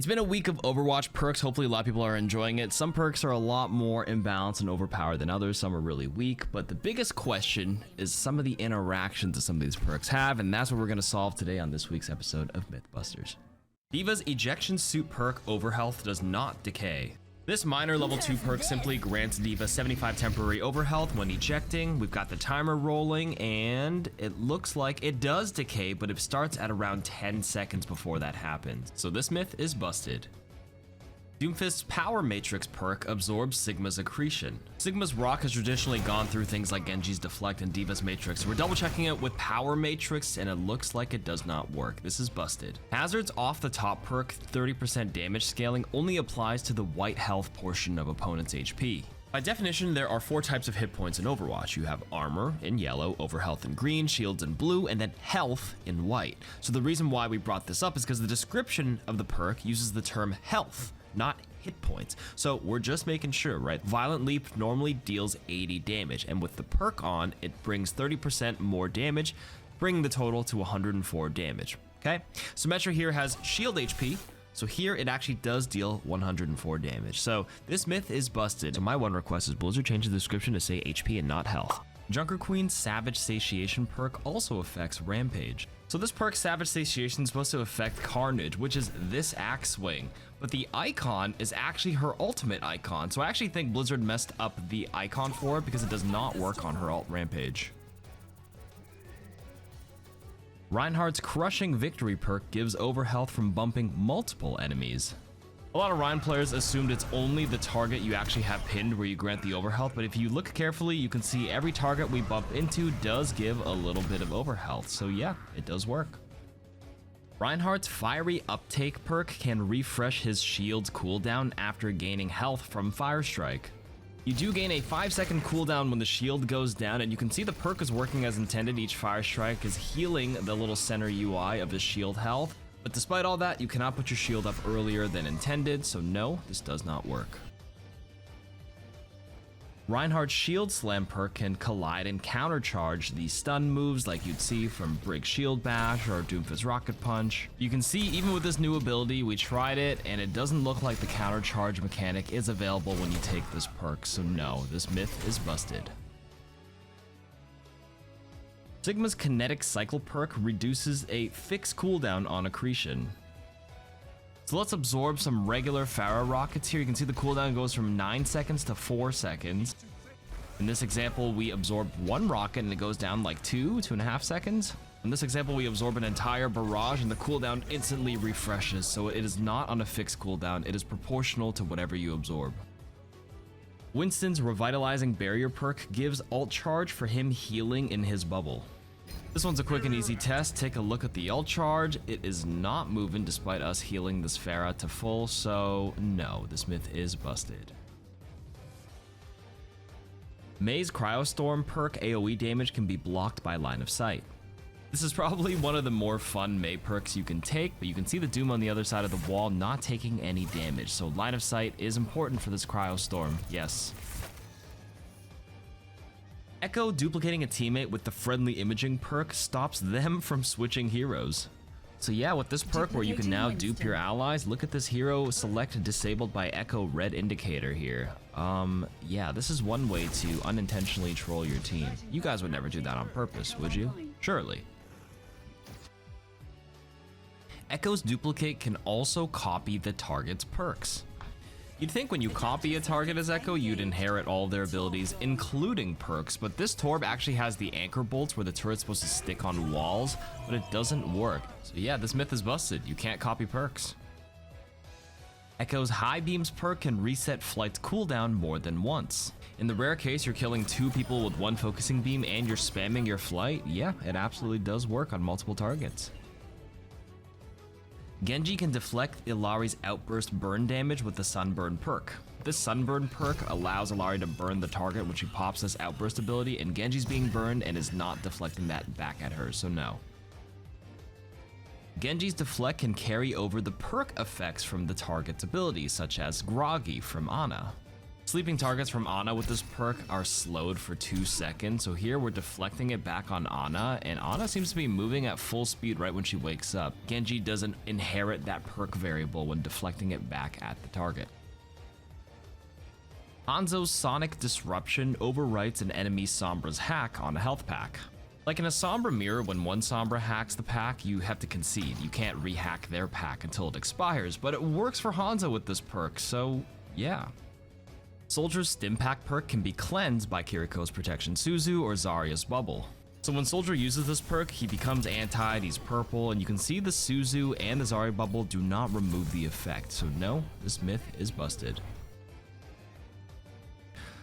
It's been a week of Overwatch perks. Hopefully a lot of people are enjoying it. Some perks are a lot more imbalanced and overpowered than others. Some are really weak, but the biggest question is some of the interactions that some of these perks have, and that's what we're gonna solve today on this week's episode of Mythbusters. D.Va's Ejection suit perk overhealth does not decay. This minor level 2 perk simply grants D.Va 75 temporary overhealth when ejecting. We've got the timer rolling, and it looks like it does decay, but it starts at around 10 seconds before that happens. So this myth is busted. Doomfist's Power Matrix perk absorbs Sigma's Accretion. Sigma's Rock has traditionally gone through things like Genji's Deflect and D.Va's Matrix. We're double checking it with Power Matrix and it looks like it does not work. This is busted. Hazard's off the top perk, 30% damage scaling, only applies to the white health portion of opponent's HP. By definition, there are 4 types of hit points in Overwatch. You have armor in yellow, overhealth in green, shields in blue, and then health in white. So the reason why we brought this up is because the description of the perk uses the term health, not hit points. So we're just making sure, right? Violent Leap normally deals 80 damage, and with the perk on, it brings 30% more damage, bringing the total to 104 damage, okay? Symmetra here has shield HP, so here it actually does deal 104 damage. So this myth is busted. So my one request is Blizzard change the description to say HP and not health. Junker Queen's Savage Satiation perk also affects Rampage. So this perk, Savage Satiation, is supposed to affect Carnage, which is this axe swing, but the icon is actually her ultimate icon. So I actually think Blizzard messed up the icon for it because it does not work on her alt Rampage. Reinhardt's Crushing Victory perk gives overhealth from bumping multiple enemies. A lot of Rein players assumed it's only the target you actually have pinned where you grant the overhealth, but if you look carefully, you can see every target we bump into does give a little bit of overhealth. So yeah, it does work. Reinhardt's Fiery Uptake perk can refresh his shield's cooldown after gaining health from Firestrike. You do gain a 5-second cooldown when the shield goes down, and you can see the perk is working as intended. Each Firestrike is healing the little center UI of the shield health. But despite all that, you cannot put your shield up earlier than intended, so no, this does not work. Reinhardt's Shield Slam perk can collide and countercharge the stun moves like you'd see from Brig's Shield Bash or Doomfist Rocket Punch. You can see even with this new ability, we tried it and it doesn't look like the countercharge mechanic is available when you take this perk, so no, this myth is busted. Sigma's Kinetic Cycle perk reduces a fixed cooldown on Accretion. So let's absorb some regular Pharaoh rockets here. You can see the cooldown goes from 9 seconds to 4 seconds. In this example, we absorb 1 rocket and it goes down like 2.5 seconds. In this example, we absorb an entire barrage and the cooldown instantly refreshes. So it is not on a fixed cooldown. It is proportional to whatever you absorb. Winston's Revitalizing Barrier perk gives ult charge for him healing in his bubble. This one's a quick and easy test. Take a look at the ult charge. It is not moving despite us healing this Pharah to full, so no, this myth is busted. Mei's Cryo-Storm perk AoE damage can be blocked by line of sight. This is probably one of the more fun Mei perks you can take, but you can see the Doom on the other side of the wall not taking any damage, so line of sight is important for this Cryo-Storm, yes. Echo duplicating a teammate with the Friendly Imaging perk stops them from switching heroes. So yeah, with this perk where you can now dupe your allies, look at this hero select disabled by Echo red indicator here. Yeah, this is one way to unintentionally troll your team. You guys would never do that on purpose, would you? Surely. Echo's duplicate can also copy the target's perks. You'd think when you copy a target as Echo, you'd inherit all their abilities, including perks, but this Torb actually has the anchor bolts where the turret's supposed to stick on walls, but it doesn't work. So yeah, this myth is busted. You can't copy perks. Echo's High Beams perk can reset Flight's cooldown more than once. In the rare case you're killing 2 people with 1 focusing beam and you're spamming your Flight, yeah, it absolutely does work on multiple targets. Genji can deflect Illari's Outburst burn damage with the Sunburn perk. This Sunburn perk allows Illari to burn the target when she pops this Outburst ability, and Genji's being burned and is not deflecting that back at her, so no. Genji's Deflect can carry over the perk effects from the target's abilities, such as Groggy from Ana. Sleeping targets from Ana with this perk are slowed for 2 seconds, so here we're deflecting it back on Ana, and Ana seems to be moving at full speed right when she wakes up. Genji doesn't inherit that perk variable when deflecting it back at the target. Hanzo's Sonic Disruption overwrites an enemy Sombra's hack on a health pack. Like in a Sombra mirror, when one Sombra hacks the pack, you have to concede. You can't rehack their pack until it expires, but it works for Hanzo with this perk, so yeah. Soldier's Stim Pack Perk can be cleansed by Kiriko's Protection Suzu or Zarya's Bubble. So when Soldier uses this perk, he becomes antied, he's purple, and you can see the Suzu and the Zarya Bubble do not remove the effect, so no, this myth is busted.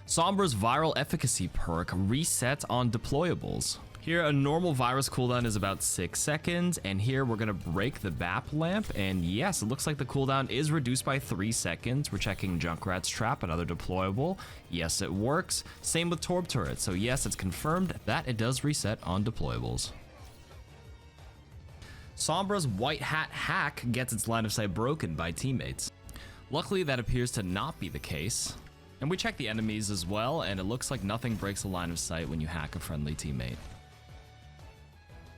Sombra's Viral Efficacy perk resets on deployables. Here, a normal virus cooldown is about 6 seconds, and here we're gonna break the BAP lamp, and yes, it looks like the cooldown is reduced by 3 seconds. We're checking Junkrat's Trap, another deployable. Yes, it works. Same with Torb Turret, so yes, it's confirmed that it does reset on deployables. Sombra's White Hat hack gets its line of sight broken by teammates. Luckily, that appears to not be the case. And we check the enemies as well, and it looks like nothing breaks the line of sight when you hack a friendly teammate.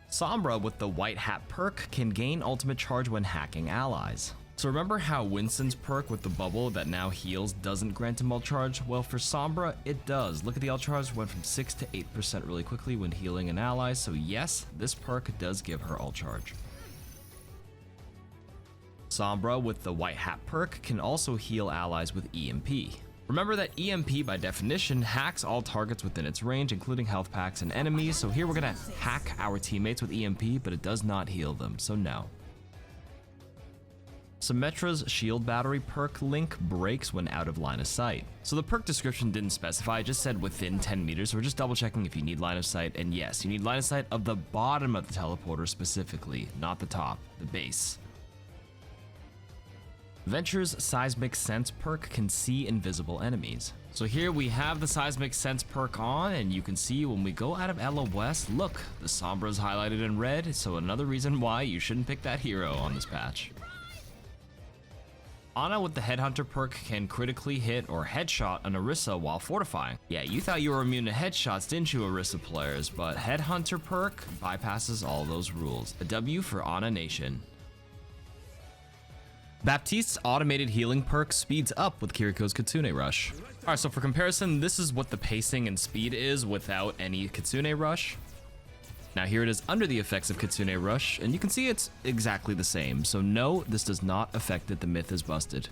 Sombra with the White Hat perk can gain ultimate charge when hacking allies. So remember how Winston's perk with the bubble that now heals doesn't grant him ult charge? Well, for Sombra, it does. Look at the ult charge, went from 6 to 8% really quickly when healing an ally, so yes, this perk does give her ult charge. Sombra with the White Hat perk can also heal allies with EMP. Remember that EMP by definition hacks all targets within its range, including health packs and enemies, so here we're gonna hack our teammates with EMP, but it does not heal them, so no. Symmetra's Shield Battery perk link breaks when out of line of sight. So the perk description didn't specify, it just said within 10 meters, so we're just double checking if you need line of sight, and yes, you need line of sight of the bottom of the teleporter specifically, not the top, the base. Venture's Seismic Sense perk can see invisible enemies. So here we have the Seismic Sense perk on, and you can see when we go out of LOS, look, the Sombra is highlighted in red, so another reason why you shouldn't pick that hero on this patch. Ana with the Headhunter perk can critically hit or headshot an Orisa while fortifying. Yeah, you thought you were immune to headshots, didn't you, Orisa players? But Headhunter perk bypasses all those rules. A W for Ana Nation. Baptiste's automated healing perk speeds up with Kiriko's Kitsune Rush. Alright, so for comparison, this is what the pacing and speed is without any Kitsune Rush. Now here it is under the effects of Kitsune Rush, and you can see it's exactly the same, so no, this does not affect it, the myth is busted.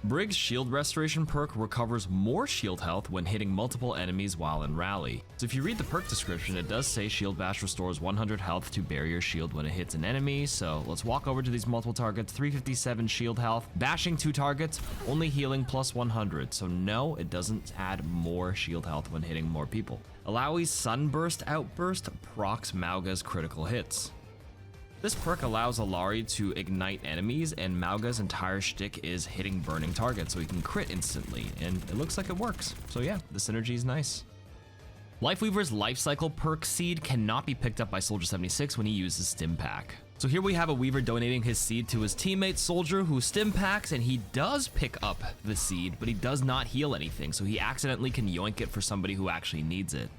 Brig's Shield Restoration perk recovers more shield health when hitting multiple enemies while in rally. So if you read the perk description, it does say Shield Bash restores 100 health to barrier shield when it hits an enemy, so let's walk over to these multiple targets. 357 shield health, bashing 2 targets, only healing plus 100, so no, it doesn't add more shield health when hitting more people. Alawi's Sunburst Outburst procs Mauga's critical hits. This perk allows Illari to ignite enemies, and Mauga's entire shtick is hitting burning targets, so he can crit instantly, and it looks like it works. So yeah, the synergy is nice. Lifeweaver's Life Cycle perk seed cannot be picked up by Soldier 76 when he uses Stim Pack. So here we have a Weaver donating his seed to his teammate Soldier who Stim Packs, and he does pick up the seed, but he does not heal anything, so he accidentally can yoink it for somebody who actually needs it.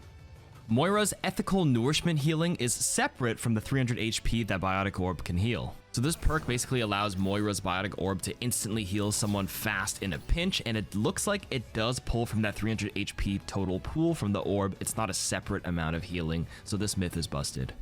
Moira's Ethical Nourishment healing is separate from the 300 HP that Biotic Orb can heal. So this perk basically allows Moira's Biotic Orb to instantly heal someone fast in a pinch, and it looks like it does pull from that 300 HP total pool from the orb. It's not a separate amount of healing, so this myth is busted.